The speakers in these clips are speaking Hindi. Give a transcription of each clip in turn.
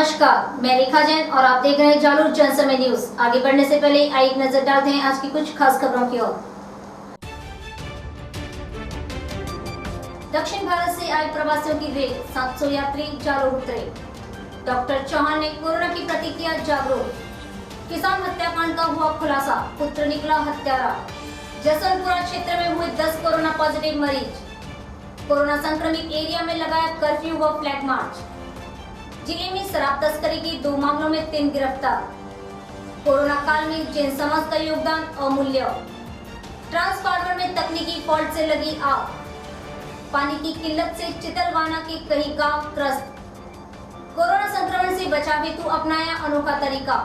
नमस्कार, मैं रेखा जैन और आप देख रहे हैं जालोर जनसमय न्यूज। आगे बढ़ने से पहले आइए एक नजर डालते हैं आज की कुछ खास खबरों की ओर। दक्षिण भारत से आए प्रवासियों की रेल, 700 यात्री जालोर उतरे। डॉक्टर चौहान ने कोरोना के प्रति किया जागरूक। किसान हत्याकांड का हुआ खुलासा, पुत्र निकला हत्यारा। जसवंतपुरा क्षेत्र में हुए 10 कोरोना पॉजिटिव मरीज। कोरोना संक्रमित एरिया में लगाया कर्फ्यू व फ्लैग मार्च। जिले में शराब तस्करी के 2 मामलों में 3 गिरफ्तार। कोरोना काल में जैन समाज का योगदान अमूल्य। ट्रांसफार्मर में तकनीकी फॉल्ट से लगी आग। पानी की किल्लत से चितलवाना के कई गांव त्रस्त। कोरोना संक्रमण से बचाव हेतु अपनाया अनोखा तरीका।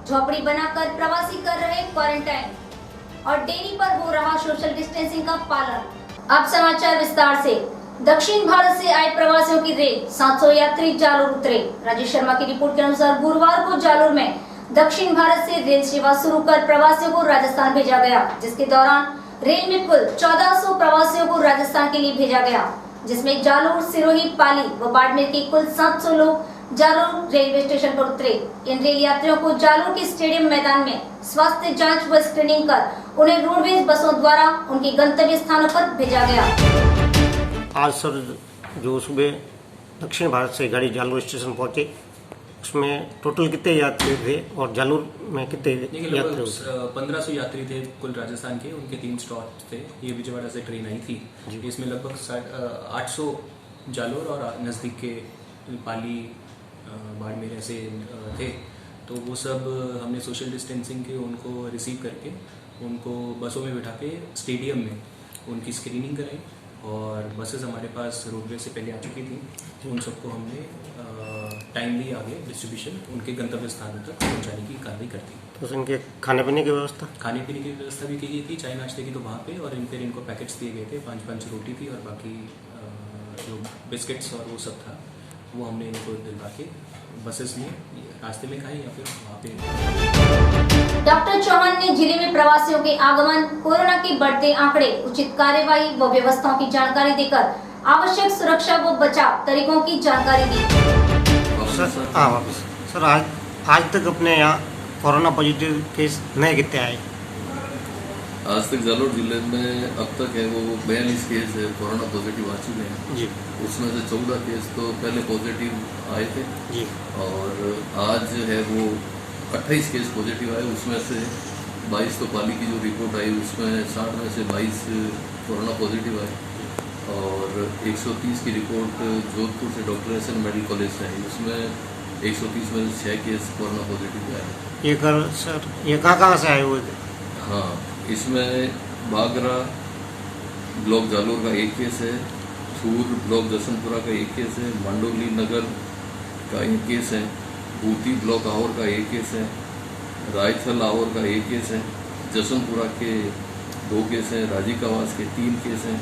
झोपड़ी बनाकर प्रवासी कर रहे क्वारंटाइन और डेयरी पर हो रहा सोशल डिस्टेंसिंग का पालन। अब समाचार विस्तार से। दक्षिण भारत से आए प्रवासियों की रेल, 700 यात्री जालोर उतरे। राजेश शर्मा की रिपोर्ट के अनुसार गुरुवार को जालोर में दक्षिण भारत से रेल सेवा शुरू कर प्रवासियों को राजस्थान भेजा गया, जिसके दौरान रेल में कुल 1400 प्रवासियों को राजस्थान के लिए भेजा गया, जिसमें जालोर, सिरोही, पाली व बाड़मेर के कुल 700 लोग जालोर रेलवे स्टेशन पर उतरे। इन रेल यात्रियों को जालोर के स्टेडियम मैदान में स्वास्थ्य जाँच व स्क्रीनिंग कर उन्हें रोडवेज बसों द्वारा उनके गंतव्य स्थानों पर भेजा गया। आज सर जो सुबह दक्षिण भारत से गाड़ी जालोर स्टेशन पहुंचे, उसमें टोटल कितने यात्री थे और जालोर में कितने यात्री? 1500 यात्री थे कुल राजस्थान के। उनके 3 स्टॉप थे। ये विजयवाड़ा से ट्रेन आई थी। इसमें लगभग 800 जालोर और नज़दीक के पाली, बाड़मेर ऐसे थे। तो वो सब हमने सोशल डिस्टेंसिंग के उनको रिसीव करके उनको बसों में बिठा के स्टेडियम में उनकी स्क्रीनिंग कराई और बसेस हमारे पास रोडवे से पहले आ चुकी थी। उन सबको हमने टाइमली आगे डिस्ट्रीब्यूशन उनके गंतव्य स्थानों तक पहुंचाने की कार्रवाई करती। तो इनके खाने पीने की व्यवस्था? खाने पीने की व्यवस्था भी की गई थी, चाय नाश्ते की तो वहाँ पे, और फिर इनको पैकेट्स दिए गए थे। 5-5 रोटी थी और बाकी जो बिस्किट्स और वो सब था वो हमने इनको दिलवा के बसेस में रास्ते में खाए या फिर वहाँ पे। डॉक्टर चौहान ने जिले में प्रवासियों के आगमन, कोरोना के बढ़ते आंकड़े, उचित कार्यवाही व व्यवस्थाओं की जानकारी देकर आवश्यक सुरक्षा व बचाव तरीकों की जानकारी दी। सर आज तक अपने यहाँ कोरोना पॉजिटिव केस नए कितने आए? आज तक जालोर जिले में अब तक है वो 42 केस है कोरोना पॉजिटिव आ चुके हैं जी। उसमें से 14 केस तो पहले पॉजिटिव आए थे जी, और आज है वो 28 केस पॉजिटिव आए। उसमें से 22 तो पाली की जो रिपोर्ट आई उसमें 60 में से 22 कोरोना पॉजिटिव आए, और 130 की रिपोर्ट जोधपुर से डॉक्टर एस.एन. मेडिकल कॉलेज से आई। उसमें 130 में से 6 केस कोरोना पॉजिटिव आए। सर ये कहाँ से आए हुए थे? हाँ, इसमें बागरा ब्लॉक जालोर का 1 केस है, थूर ब्लॉक जसवंतपुरा का 1 केस है, मंडोली नगर का 1 केस है, बूती ब्लॉक आहोर का 1 केस है, रायथल आहोर का 1 केस है, जसवंतपुरा के 2 केस हैं, राजी कावास के 3 केस हैं,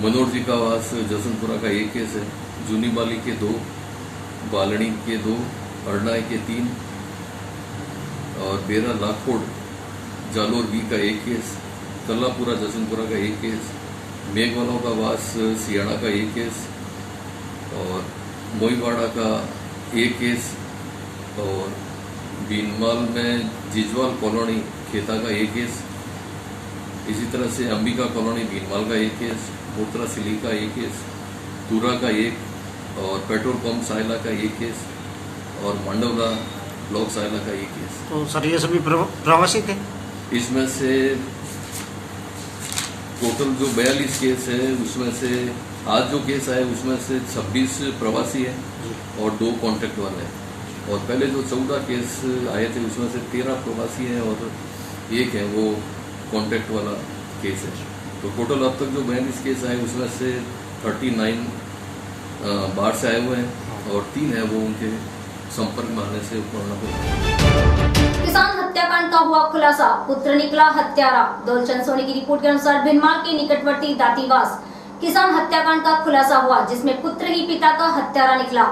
मनोर जी कावास जसवंतपुरा का 1 केस है, जूनीबाली के 2, बालणी के 2, अरनाई के 3 और बेरा लाखोड़ जालोर बी का 1 केस, कल्लापुरा जसवंतपुरा का 1 केस, मेघवालों का वास सियाणा का 1 केस और मोईवाड़ा का 1 केस, और बीनमाल में जिजवाल कॉलोनी खेता का 1 केस। इसी तरह से अंबिका कॉलोनी बीनमाल का 1 केस, मोतरा सिली का 1 केस, तुरा का 1 और पेट्रोल पंप सायला का 1 केस और मंडवला ब्लॉक सायला का 1 केस। तो सर ये सभी प्रवासी थे? इसमें से टोटल जो 42 केस है उसमें से आज जो केस आए उसमें से 26 प्रवासी है और 2 कॉन्टैक्ट वाले हैं, और पहले जो 14 केस आए थे उसमें से 13 प्रवासी हैं और 1 है वो कॉन्टैक्ट वाला केस है। तो टोटल अब तक जो 42 केस आए उसमें से 39 बाहर से आए हुए हैं और 3 है वो उनके संपर्क में आने से कोरोना को। किसान हत्याकांड का हुआ खुलासा, पुत्र निकला हत्यारा। दौलचंद सोनी की रिपोर्ट के अनुसार भिनमाल के निकटवर्ती दातीवास किसान हत्याकांड का खुलासा हुआ, जिसमें पुत्र ही पिता का हत्यारा निकला।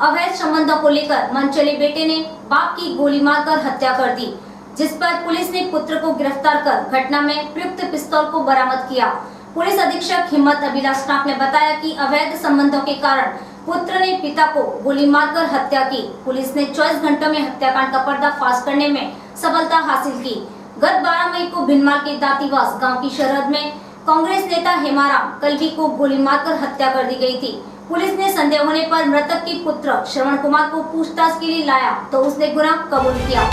अवैध संबंधों को लेकर मन चले बेटे ने बाप की गोली मारकर हत्या कर दी, जिस पर पुलिस ने पुत्र को गिरफ्तार कर घटना में प्रयुक्त पिस्तौल को बरामद किया। पुलिस अधीक्षक हिम्मत अभिलाष नाथ ने बताया कि अवैध संबंधों के कारण पुत्र ने पिता को गोली मारकर हत्या की। पुलिस ने 24 घंटों में हत्याकांड का पर्दाफाश करने में सफलता हासिल की। गत 12 मई को भिनमाल के दातीवास गांव की सरहद में कांग्रेस नेता हेमाराम कलवी को गोली मारकर हत्या कर दी गई थी। पुलिस ने संदेह होने पर मृतक के पुत्र श्रवण कुमार को पूछताछ के लिए लाया तो उसने गुनाह कबूल किया।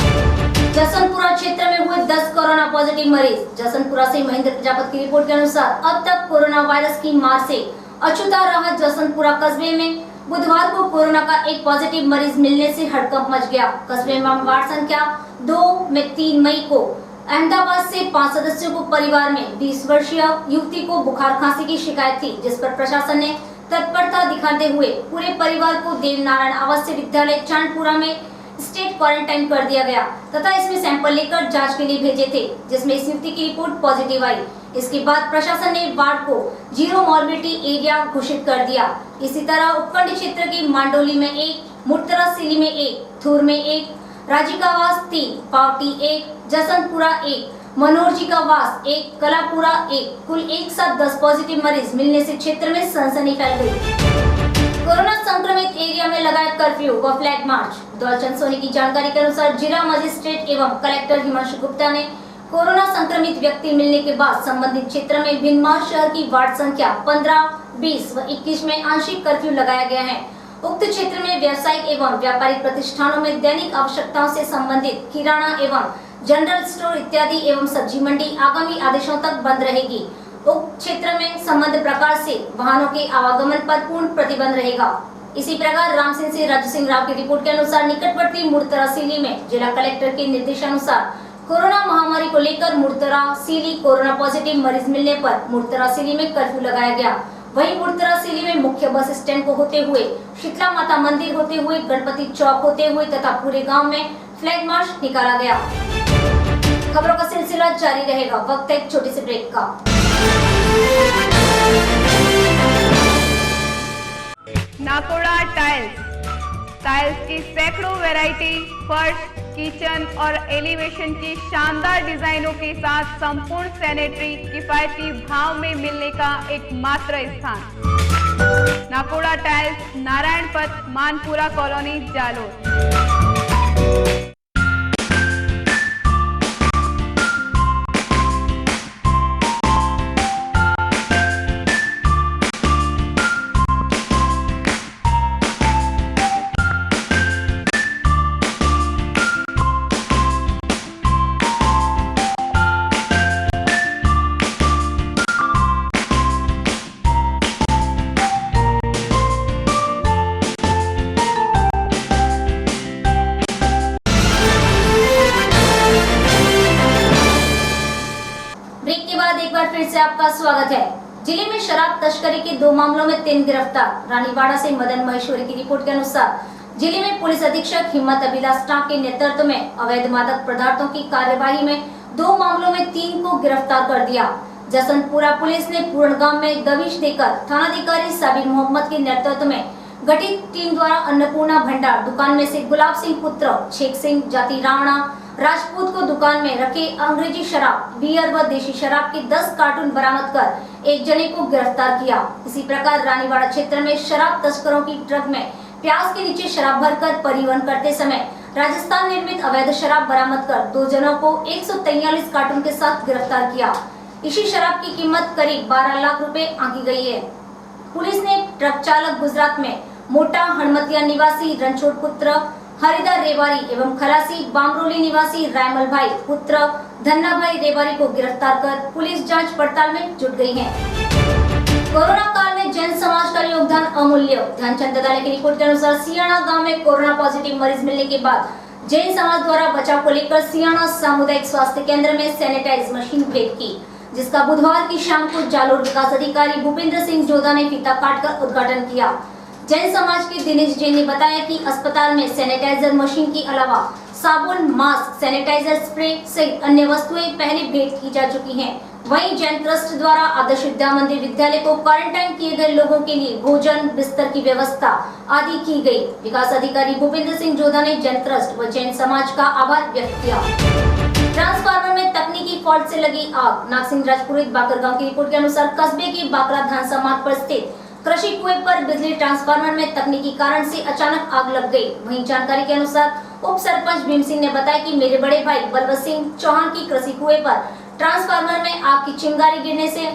जसवंतपुरा क्षेत्र में हुए 10 कोरोना पॉजिटिव मरीज। जसवंतपुरा से महेंद्र प्रजापति की रिपोर्ट के अनुसार अब तक कोरोना वायरस की मार से अछूता रहा जसवंतपुरा कस्बे में बुधवार को कोरोना का एक पॉजिटिव मरीज मिलने से हड़कंप मच गया। कस्बे में वार्ड संख्या 2 में 3 मई को अहमदाबाद से 5 सदस्यों को परिवार में 20 वर्षीय युवती को बुखार खांसी की शिकायत थी, जिस पर प्रशासन ने तत्परता दिखाते हुए पूरे परिवार को देवनारायण आवासीय विद्यालय चांदपुरा में स्टेट क्वारंटाइन कर दिया गया तथा इसमें सैंपल लेकर जांच के लिए भेजे थे, जिसमें इस युवती की रिपोर्ट पॉजिटिव आई। इसके बाद प्रशासन ने वार्ड को जीरो मॉर्बिलिटी एरिया घोषित कर दिया। इसी तरह उपखंड क्षेत्र के मांडोली में 1, मुर्तरासिली में 1, थूर में 1, राजिकावास 3, पावटी 1, जसवंतपुरा 1, मनोरजी का वास 1, कलापुरा 1, कुल एक साथ 10 पॉजिटिव मरीज मिलने से क्षेत्र में सनसनी फैल गई। कोरोना संक्रमित एरिया में लगाया कर्फ्यू व फ्लैग मार्च। दौलचंद सोनी की जानकारी के अनुसार जिला मजिस्ट्रेट एवं कलेक्टर हिमांशु गुप्ता ने कोरोना संक्रमित व्यक्ति मिलने के बाद संबंधित क्षेत्र में भिनमाल शहर की वार्ड संख्या 15, 20 व 21 में आंशिक कर्फ्यू लगाया गया है। उक्त क्षेत्र में व्यावसायिक एवं व्यापारिक प्रतिष्ठानों में दैनिक आवश्यकताओं से संबंधित किराना एवं जनरल स्टोर इत्यादि एवं सब्जी मंडी आगामी आदेशों तक बंद रहेगी। उक्त क्षेत्र में संबद्ध प्रकार से वाहनों के आवागमन पर पूर्ण प्रतिबंध रहेगा। इसी प्रकार राम सिंह से राजू सिंह राव की रिपोर्ट के अनुसार निकटवर्ती मुर्तरासिली में जिला कलेक्टर के निर्देशानुसार कोरोना महामारी को लेकर मुर्तरासिली कोरोना पॉजिटिव मरीज मिलने पर मुर्तरासिली में कर्फ्यू लगाया गया। वहीं मुर्तरासिली में मुख्य बस स्टैंड को होते हुए शीतला माता मंदिर होते हुए गणपति चौक होते हुए तथा पूरे गांव में फ्लैग मार्च निकाला गया। खबरों का सिलसिला जारी रहेगा। वक्त है एक छोटे से ब्रेक का। नाकोड़ा टाइल्स की सैकड़ों वैरायटी, फर्श, किचन और एलिवेशन की शानदार डिजाइनों के साथ संपूर्ण सैनिटरी किफायती भाव में मिलने का एकमात्र स्थान। नाकोड़ा टाइल्स, नारायण पथ, मानपुरा कॉलोनी, जालोर। फिर से आपका स्वागत है। जिले में शराब तस्करी के 2 मामलों में 3 गिरफ्तार। रानीवाड़ा से मदन महेश्वरी की रिपोर्ट के अनुसार जिले में पुलिस अधीक्षक हिम्मत अभिलाष टाक के नेतृत्व में अवैध मादक पदार्थों की कार्यवाही में 2 मामलों में 3 को गिरफ्तार कर दिया। जसवंतपुरा पुलिस ने पूर्णगाम में दबिश देकर थानाधिकारी साबिर मोहम्मद के नेतृत्व में गठित टीम द्वारा अन्नपूर्णा भंडार दुकान में से गुलाब सिंह पुत्र शेख सिंह जाति राणा राजपूत को दुकान में रखे अंग्रेजी शराब, बियर व देशी शराब के 10 कार्टून बरामद कर एक जने को गिरफ्तार किया। इसी प्रकार रानीवाड़ा क्षेत्र में शराब तस्करों की ट्रक में प्याज के नीचे शराब भरकर परिवहन करते समय राजस्थान निर्मित अवैध शराब बरामद कर 2 जनों को 143 कार्टून के साथ गिरफ्तार किया। इसी शराब की कीमत करीब 12 लाख रुपए आंकी गई है। पुलिस ने ट्रक चालक गुजरात में मोटा हणमतिया निवासी रणछोड़ पुत्र हरिदार रेवारी एवं खलासी बामरोली निवासी रायमल भाई पुत्र धन्ना भाई रेवारी को गिरफ्तार कर पुलिस जांच पड़ताल में जुट गई है। कोरोना काल में जैन समाज का योगदान अमूल्य। ध्यानचंद ददाले की रिपोर्ट के अनुसार सियाणा गांव में कोरोना पॉजिटिव मरीज मिलने के बाद जैन समाज द्वारा बचाव को लेकर सियाणा सामुदायिक स्वास्थ्य केंद्र में सैनिटाइज मशीन भेंट की, जिसका बुधवार की शाम को जालोर विकास अधिकारी भूपेंद्र सिंह जोधा ने फीता काटकर उद्घाटन किया। जैन समाज के दिनेश जैन ने बताया कि अस्पताल में सैनिटाइजर मशीन के अलावा साबुन, मास्क, सैनिटाइजर स्प्रे सहित अन्य वस्तुएं पहले भेंट की जा चुकी हैं। वहीं जैन ट्रस्ट द्वारा आदर्श विद्या मंदिर विद्यालय को क्वारंटाइन किए गए लोगों के लिए भोजन, बिस्तर की व्यवस्था आदि की गई। विकास अधिकारी भूपेंद्र सिंह जोधा ने जैन ट्रस्ट व जैन समाज का आभार व्यक्त किया। ट्रांसफार्मर में तकनीकी फॉल्ट से लगी आग। नागसिंह राजपुरोहित बाकर गांव की रिपोर्ट के अनुसार कस्बे के बाकरा धानसा मार्ग पर स्थित कृषि कुएं पर बिजली ट्रांसफार्मर में तकनीकी कारण से अचानक आग लग गई। वहीं जानकारी के अनुसार उप सरपंच भीम सिंह ने बताया कि मेरे बड़े भाई बलवंत सिंह चौहान की कृषि कुएं पर ट्रांसफार्मर में आग की चिंगारी गिरने से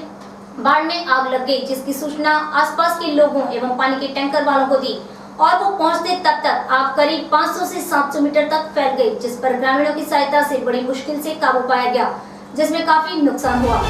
बाढ़ में आग लग गई, जिसकी सूचना आसपास के लोगों एवं पानी के टैंकर वालों को दी और वो पहुंचते तब तक आग करीब 500 से 700 मीटर तक फैल गई, जिस पर ग्रामीणों की सहायता से बड़ी मुश्किल से काबू पाया गया, जिसमें काफी नुकसान हुआ।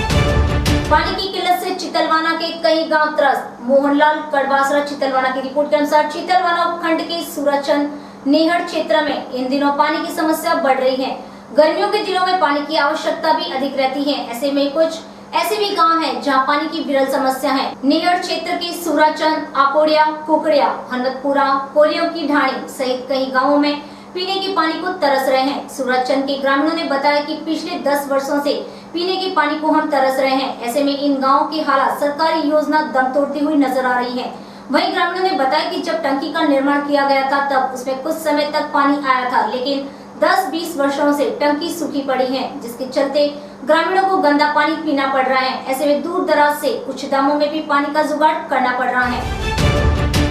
पानी की किल्लत से चितलवाना के कई गांव त्रस्त। मोहनलाल कड़बासरा चितलवाना की रिपोर्ट के अनुसार चितलवाना उपखंड के सूरजचंद नेहड़ क्षेत्र में इन दिनों पानी की समस्या बढ़ रही है। गर्मियों के दिनों में पानी की आवश्यकता भी अधिक रहती है। ऐसे में कुछ ऐसे भी गांव हैं जहां पानी की विरल समस्या है। नेहड़ क्षेत्र के सूरजचंद, आकोड़िया, कुकड़िया, हनवतपुरा, कोलियों की ढाणी सहित कई गाँवों में पीने के पानी को तरस रहे हैं। सूरजचंद के ग्रामीणों ने बताया कि पिछले 10 वर्षों से पीने के पानी को हम तरस रहे हैं। ऐसे में इन गाँवों की हालत सरकारी योजना दम तोड़ती हुई नजर आ रही है। वहीं ग्रामीणों ने बताया कि जब टंकी का निर्माण किया गया था तब उसमें कुछ समय तक पानी आया था, लेकिन 10-20 वर्षों से टंकी सूखी पड़ी है, जिसके चलते ग्रामीणों को गंदा पानी पीना पड़ रहा है। ऐसे में दूर दराज से कुछ दामों में भी पानी का जुगाड़ करना पड़ रहा है।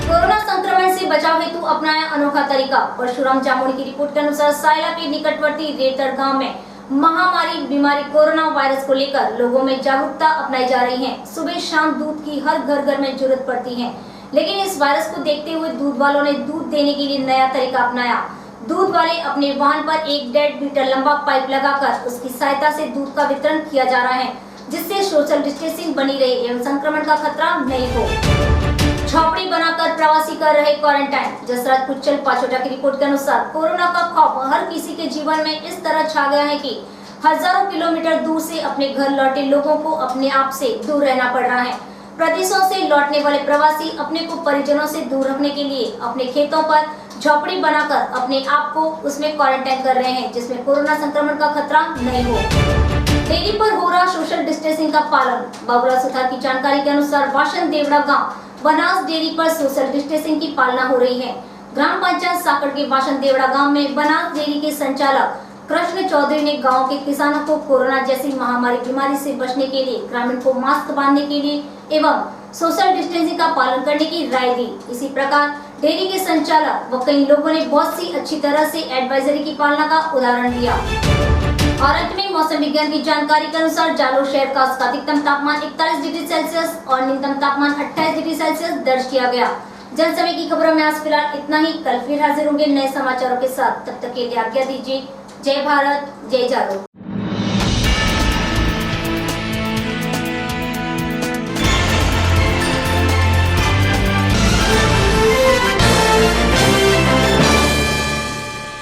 कोरोना संक्रमण से बचाव हेतु अपनाया अनोखा तरीका। परशुराम जामुनी की रिपोर्ट के अनुसार सायला के निकटवर्ती रेतर गांव में महामारी बीमारी कोरोना वायरस को लेकर लोगों में जागरूकता अपनाई जा रही है। सुबह शाम दूध की हर घर में जरूरत पड़ती है, लेकिन इस वायरस को देखते हुए दूध वालों ने दूध देने के लिए नया तरीका अपनाया। दूध वाले अपने वाहन पर 1.5 मीटर लंबा पाइप लगाकर उसकी सहायता से दूध का वितरण किया जा रहा है, जिससे सोशल डिस्टेंसिंग बनी रहे एवं संक्रमण का खतरा नहीं हो। झोपड़ी बनाकर प्रवासी कर रहे क्वारंटाइन। जसराज पुच्चल पाचोटा की रिपोर्ट के अनुसार कोरोना का खौफ हर किसी के जीवन में इस तरह छा गया है कि हजारों किलोमीटर दूर से अपने घर लौटे लोगों को अपने आप से दूर रहना पड़ रहा है। प्रदेशों से लौटने वाले प्रवासी अपने को परिजनों से दूर रखने के लिए अपने खेतों पर झोपड़ी बनाकर अपने आप को उसमें क्वारंटाइन कर रहे हैं, जिसमें कोरोना संक्रमण का खतरा नहीं हो। डेयरी पर हो रहा सोशल डिस्टेंसिंग का पालन। बाबूराव सुथार की जानकारी के अनुसार वाशन देवड़ा गांव बनास डेयरी पर सोशल डिस्टेंसिंग की पालना हो रही है। ग्राम पंचायत साकड़ के वाशन देवड़ा गांव में बनास डेयरी के संचालक कृष्ण चौधरी ने गांव के किसानों को कोरोना जैसी महामारी बीमारी से बचने के लिए ग्रामीण को मास्क बांधने के लिए एवं सोशल डिस्टेंसिंग का पालन करने की राय दी। इसी प्रकार डेयरी के संचालक व कई लोगों ने बहुत सी अच्छी तरह से एडवाइजरी की पालना का उदाहरण दिया। और अंत में मौसम विज्ञान की जानकारी के अनुसार जालोर शहर का अधिकतम तापमान 41 डिग्री सेल्सियस और न्यूनतम तापमान 28 डिग्री सेल्सियस दर्ज किया गया। जन समय की खबरों में आज फिलहाल इतना ही। कल फिर हाजिर होंगे नए समाचारों के साथ। तब तक के लिए आज्ञा दीजिए। जय भारत, जय जालोर।